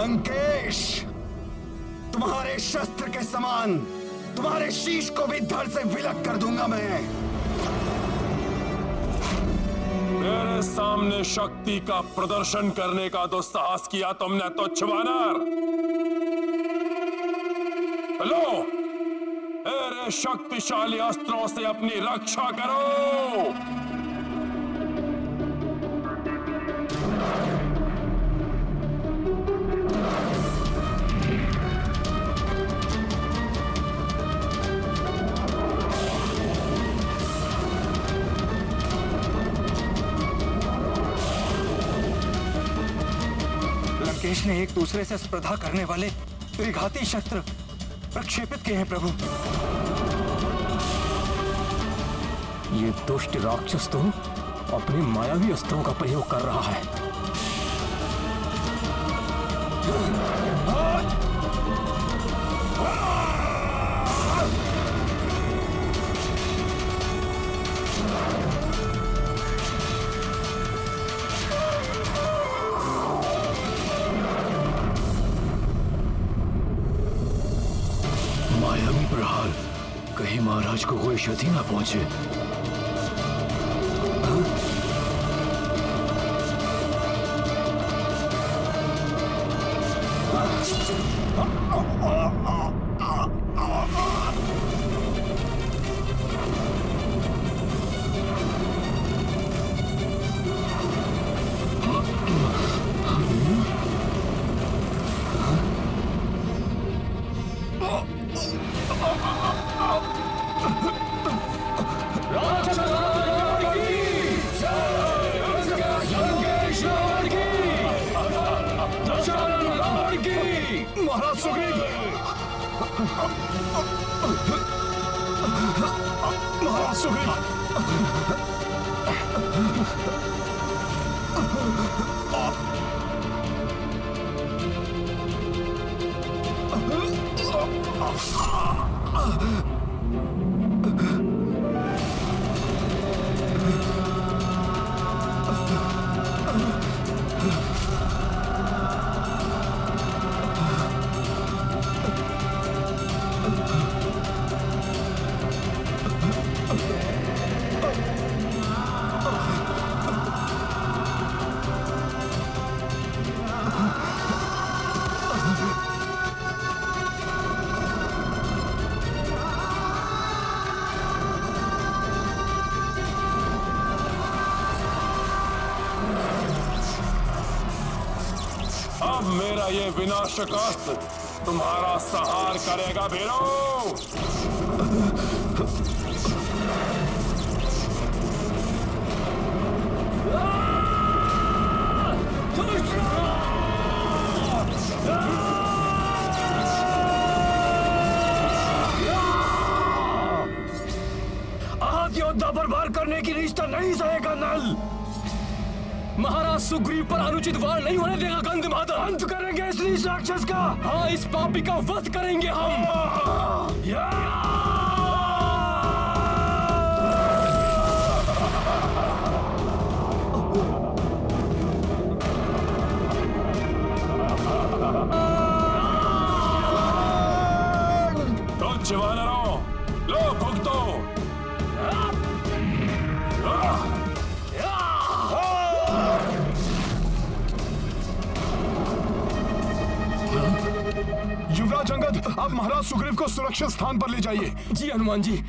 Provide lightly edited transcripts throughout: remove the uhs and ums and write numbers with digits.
लंकेश, तुम्हारे शस्त्र के समान तुम्हारे शीश को भी धड़ से विलक कर दूंगा मैं। मेरे सामने शक्ति का प्रदर्शन करने का दुस्साहस किया तुमने तुच्छ वानर। लो, मेरे शक्तिशाली अस्त्रों से अपनी रक्षा करो। लंकेश ने एक दूसरे से स्पर्धा करने वाले त्रिघाती शस्त्र प्रक्षेपित किए हैं प्रभु। ये दुष्ट राक्षस तो अपने मायावी अस्त्रों का प्रयोग कर रहा है। मायावी प्रहार, कहीं महाराज को कोई क्षति ना पहुंचे। महाराज सुग्रीव, महाराज सुग्रीव, अब मेरा ये विनाशक अस्त्र तुम्हारा संहार करेगा भीरो। आज योद्धा पर वार करने की रिश्ता नहीं सहेगा नल। महाराज सुग्रीव पर अनुचित वार नहीं होने देगा गंधमादन। अंत करेंगे इस राक्षस का। हाँ, इस पापी का वध करेंगे हम। तुच्छ वानरों, लो भुगतो। युवराज अंगद, आप महाराज सुग्रीव को सुरक्षित स्थान पर ले जाइए। जी हनुमान जी।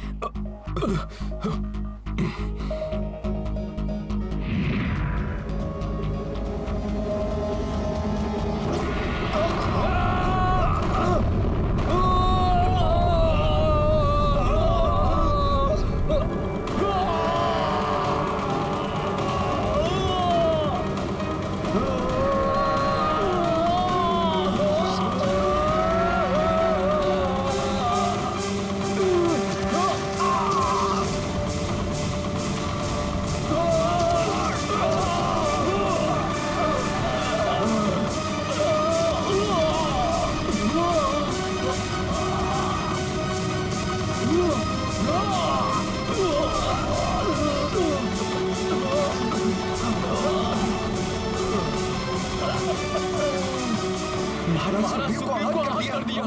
महाराज सुग्रीव को आहत कर दिया।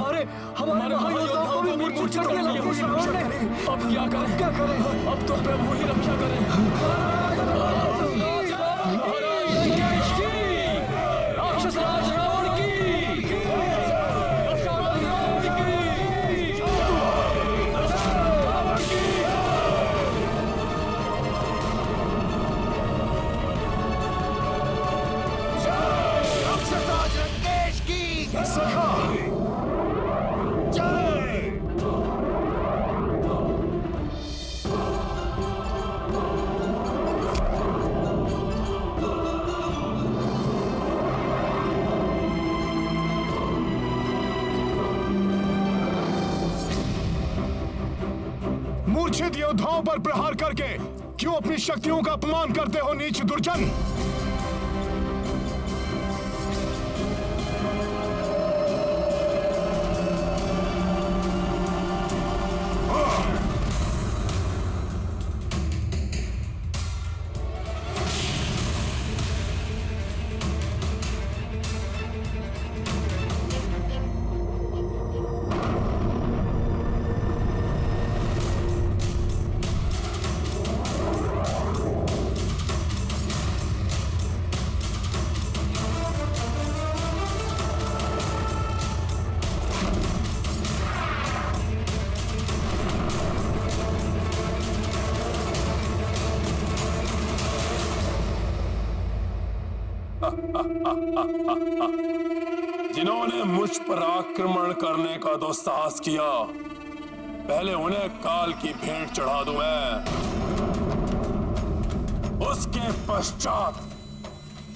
हमारे महायोद्धाओं को भी मूर्छित कर दिया। अब क्या करें? अब तो प्रभु ही रक्षा करें। महाराज लंकेश की, राक्षस राज रावण की, सखा जय। मूर्छित योद्धाओं पर प्रहार करके क्यों अपनी शक्तियों का अपमान करते हो नीच दुर्जन? जिन्होंने मुझ पर आक्रमण करने का दुस्साहस किया, पहले उन्हें काल की भेंट चढ़ा दूं मैं। उसके पश्चात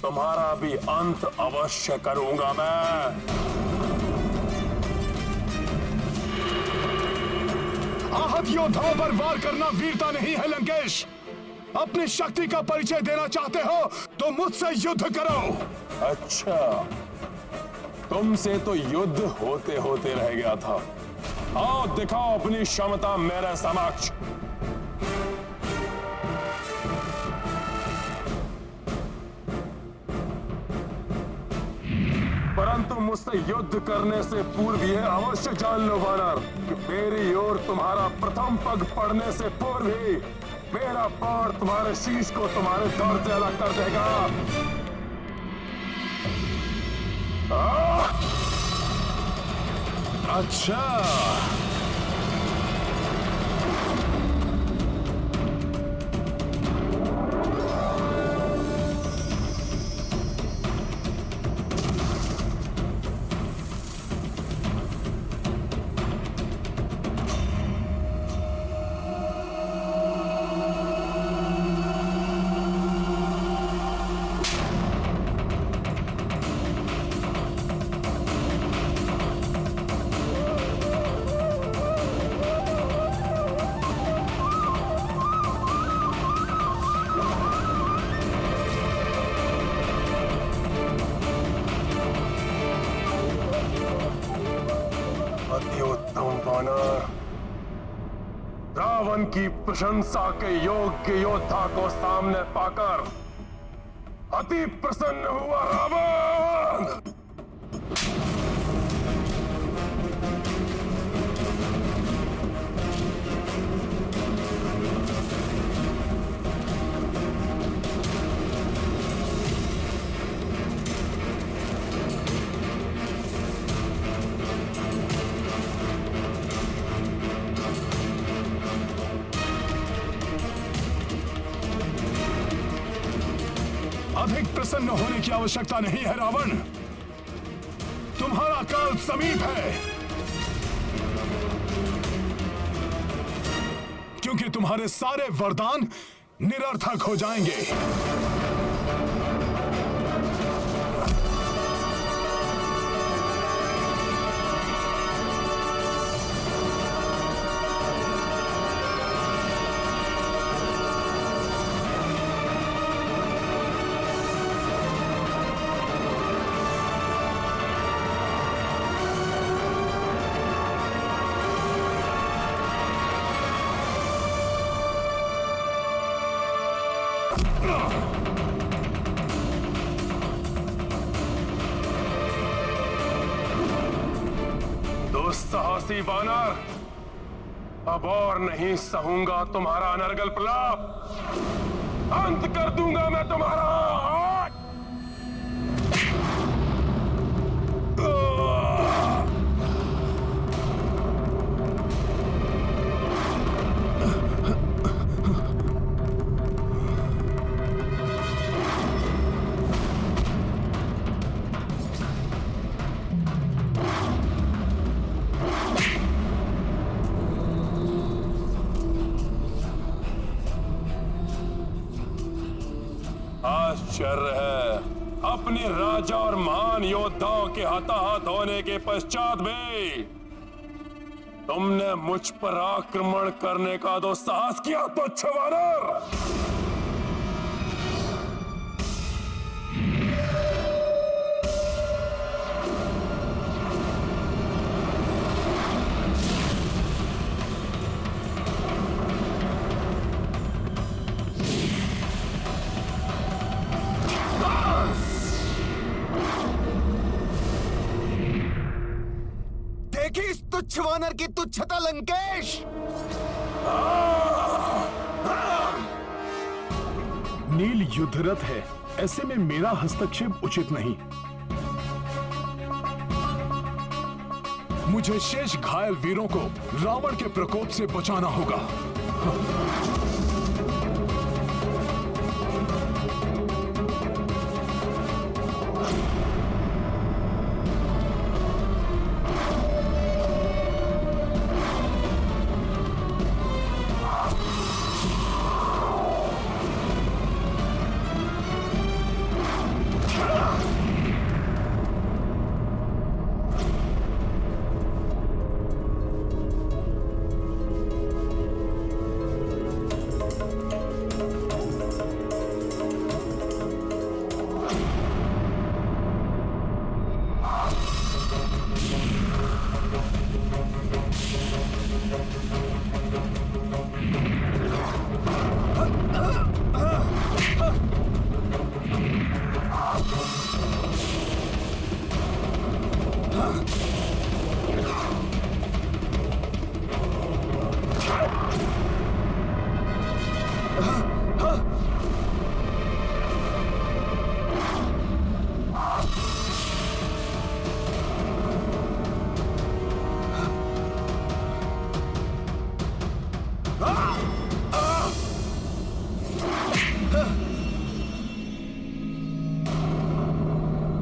तुम्हारा भी अंत अवश्य करूंगा मैं। आहत योद्धाओं पर वार करना वीरता नहीं है लंकेश। अपनी शक्ति का परिचय देना चाहते हो तो मुझसे युद्ध करो। अच्छा, तुमसे तो युद्ध होते होते रह गया था। आओ दिखाओ अपनी क्षमता मेरे समक्ष। परंतु मुझसे युद्ध करने से पूर्व यह अवश्य जान लो वानर कि मेरी ओर तुम्हारा प्रथम पग पड़ने से पूर्व ही मेरा बाण तुम्हारे शीश को तुम्हारे दौर से अलग कर देगा। अच्छा, रावण की प्रशंसा के योग्य योद्धा को सामने पाकर अति प्रसन्न हुआ रावण। अधिक प्रसन्न होने की आवश्यकता नहीं है रावण। तुम्हारा काल समीप है, क्योंकि तुम्हारे सारे वरदान निरर्थक हो जाएंगे। दुस्साहसी वानर, अब और नहीं सहूंगा तुम्हारा अनर्गल प्रलाप। अंत कर दूंगा मैं तुम्हारा। आश्चर्य है, अपने राजा और महान योद्धाओं के हताहत होने के पश्चात भी तुमने मुझ पर आक्रमण करने का दुस्साहस किया, तुच्छ वानर। इस तुच्छ वानर की तुच्छता लंकेश। नील युद्धरत है, ऐसे में मेरा हस्तक्षेप उचित नहीं। मुझे शेष घायल वीरों को रावण के प्रकोप से बचाना होगा।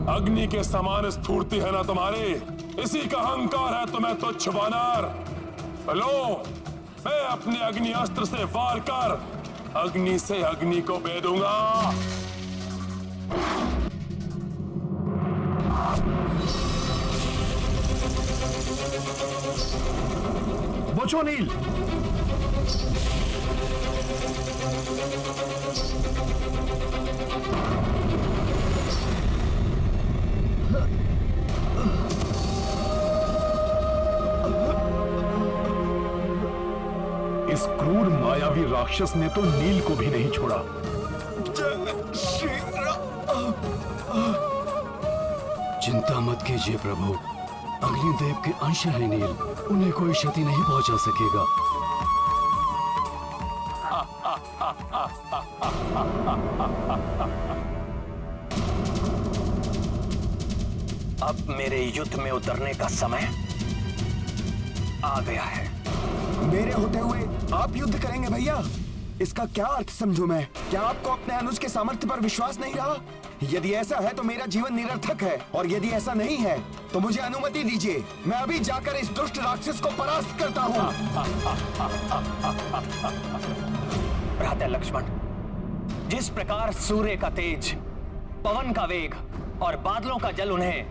अग्नि के समान स्फूर्ति है ना तुम्हारी, इसी का अहंकार है तुम्हें तुच्छ वानर। लो, मैं अपने अग्नि अस्त्र से वार कर अग्नि से अग्नि को भेदूंगा। बचो नील। इस क्रूर मायावी राक्षस ने तो नील को भी नहीं छोड़ा। चिंता मत कीजिए प्रभु, अग्निदेव के अंश है नील, उन्हें कोई क्षति नहीं पहुंचा सकेगा। अब मेरे युद्ध में उतरने का समय आ गया है। मेरे होते हुए आप युद्ध करेंगे भैया? इसका क्या अर्थ समझूं मैं? क्या आपको अपने अनुज के सामर्थ्य पर विश्वास नहीं रहा? यदि ऐसा है तो मेरा जीवन निरर्थक है, और यदि ऐसा नहीं है तो मुझे अनुमति दीजिए, मैं अभी जाकर इस दुष्ट राक्षस को परास्त करता हूँ। भ्राता लक्ष्मण, जिस प्रकार सूर्य का तेज, पवन का वेग और बादलों का जल उन्हें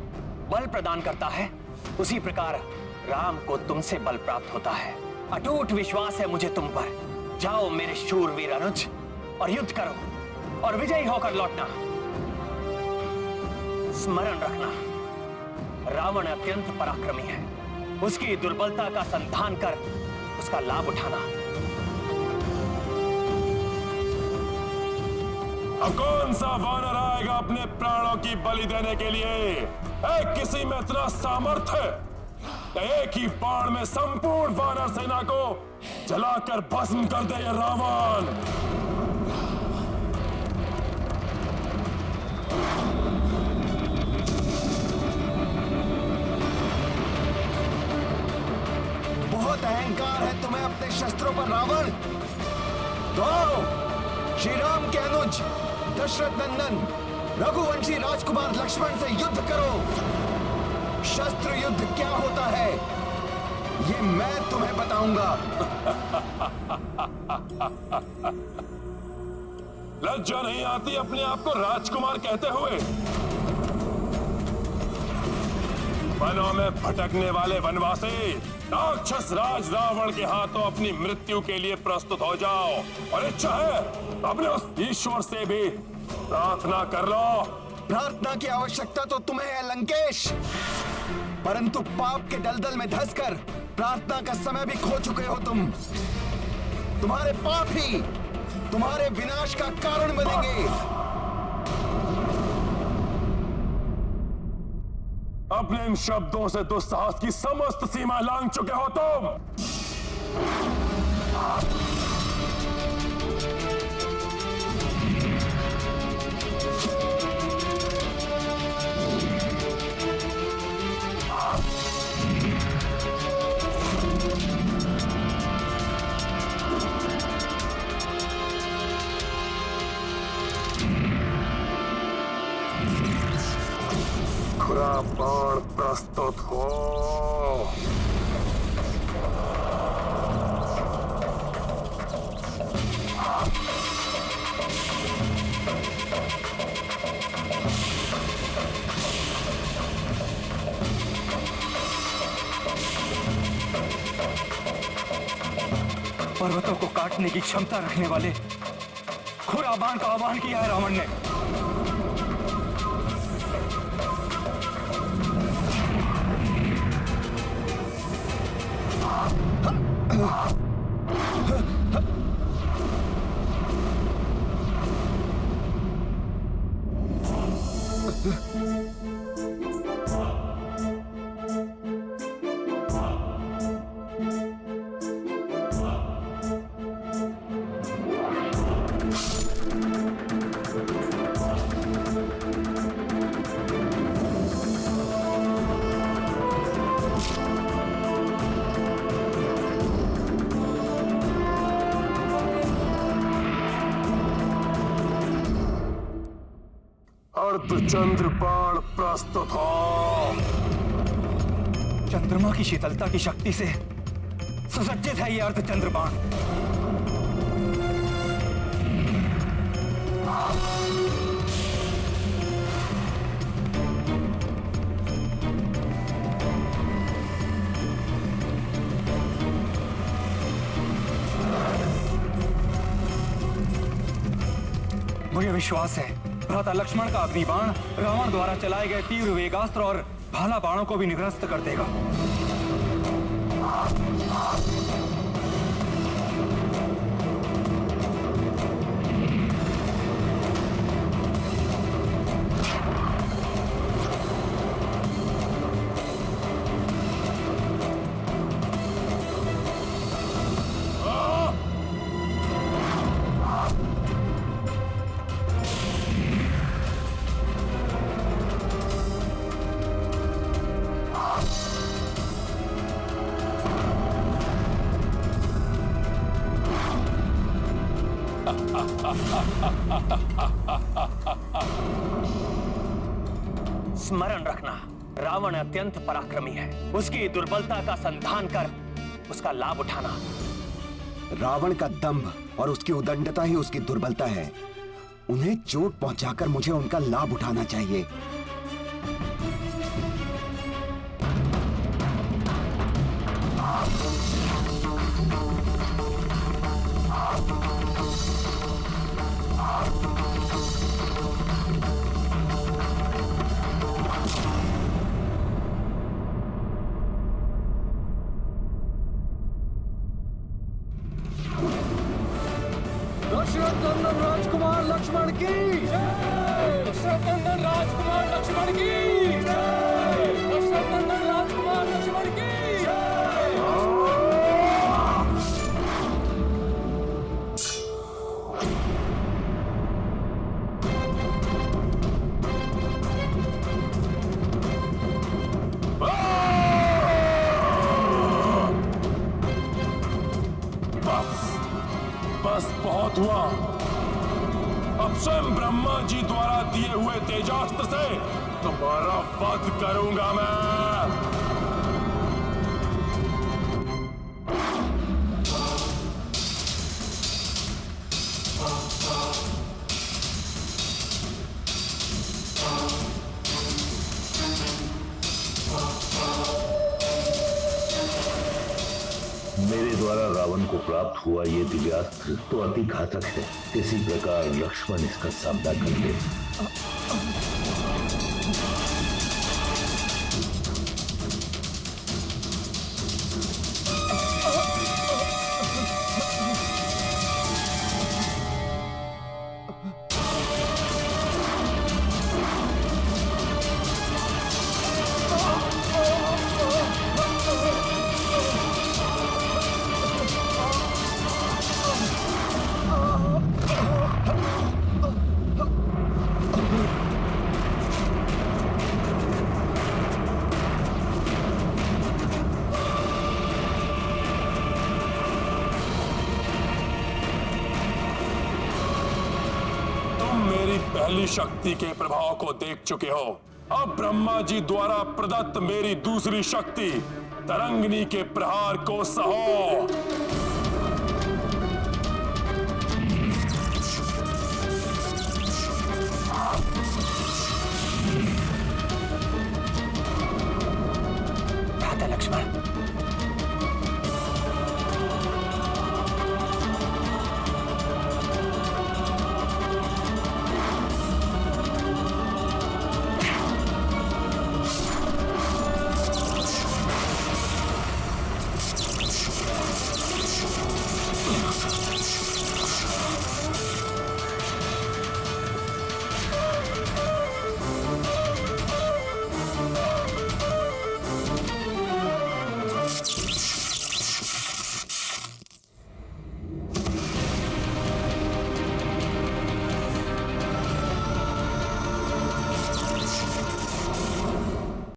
बल प्रदान करता है, उसी प्रकार राम को तुमसे बल प्राप्त होता है। अटूट विश्वास है मुझे तुम पर। जाओ मेरे शूरवीर अनुज, और युद्ध करो और विजयी होकर लौटना। स्मरण रखना, रावण अत्यंत पराक्रमी है, उसकी दुर्बलता का संधान कर उसका लाभ उठाना। अब कौन सा वानर आएगा अपने प्राणों की बलि देने के लिए? किसी में इतना सामर्थ्य एक ही बाण में संपूर्ण वानर सेना को जलाकर भस्म कर दे ये रावण। बहुत अहंकार है तुम्हें अपने शस्त्रों पर रावण। तो श्री राम के अनुज दशरथ नंदन रघुवंशी राजकुमार लक्ष्मण से युद्ध करो। शस्त्र युद्ध क्या होता है ये मैं तुम्हें बताऊंगा। लज्जा नहीं आती अपने आप को राजकुमार कहते हुए? वनों में भटकने वाले वनवासी, राक्षस राज रावण के हाथों अपनी मृत्यु के लिए प्रस्तुत हो जाओ और इच्छा है अपने उस ईश्वर से भी प्रार्थना कर लो। प्रार्थना की आवश्यकता तो तुम्हें है लंकेश, परंतु पाप के दलदल में धंसकर प्रार्थना का समय भी खो चुके हो तुम। तुम्हारे पाप ही तुम्हारे विनाश का कारण बनेंगे। अपने इन शब्दों से दुस्साहस की समस्त सीमा लांघ चुके हो तुम। खुरा बाण प्रस्तुत हो। पर्वतों को काटने की क्षमता रखने वाले खुरा बाण का आह्वान किया है रावण ने। अर्धचंद्र बाण प्रस्तुत हो। चंद्रमा की शीतलता की शक्ति से सुसज्जित है ये अर्धचंद्र बाण। मुझे विश्वास है भ्राता लक्ष्मण का अग्निबाण रावण द्वारा चलाए गए तीव्र वेगास्त्र और भाला बाणों को भी निरस्त कर देगा। स्मरण रखना, रावण अत्यंत पराक्रमी है। उसकी दुर्बलता का संधान कर उसका लाभ उठाना। रावण का दंभ और उसकी उदंडता ही उसकी दुर्बलता है। उन्हें चोट पहुंचाकर मुझे उनका लाभ उठाना चाहिए। दशरथ नंदन राजकुमार लक्ष्मण की जय। दशरथ नंदन राजकुमार लक्ष्मण की जय। दशरथ नंदन राजकुमार लक्ष्मण की हुआ। अब स्वयं ब्रह्मा जी द्वारा दिए हुए तेजास्त्र से तुम्हारा वध करूंगा मैं। मेरे द्वारा रावण को प्राप्त हुआ ये दिव्यास्त्र तो अति घातक है। इसी प्रकार लक्ष्मण इसका सामना कर ले। पहली शक्ति के प्रभाव को देख चुके हो। अब ब्रह्मा जी द्वारा प्रदत्त मेरी दूसरी शक्ति तरंगिनी के प्रहार को सहो। भ्राता लक्ष्मण,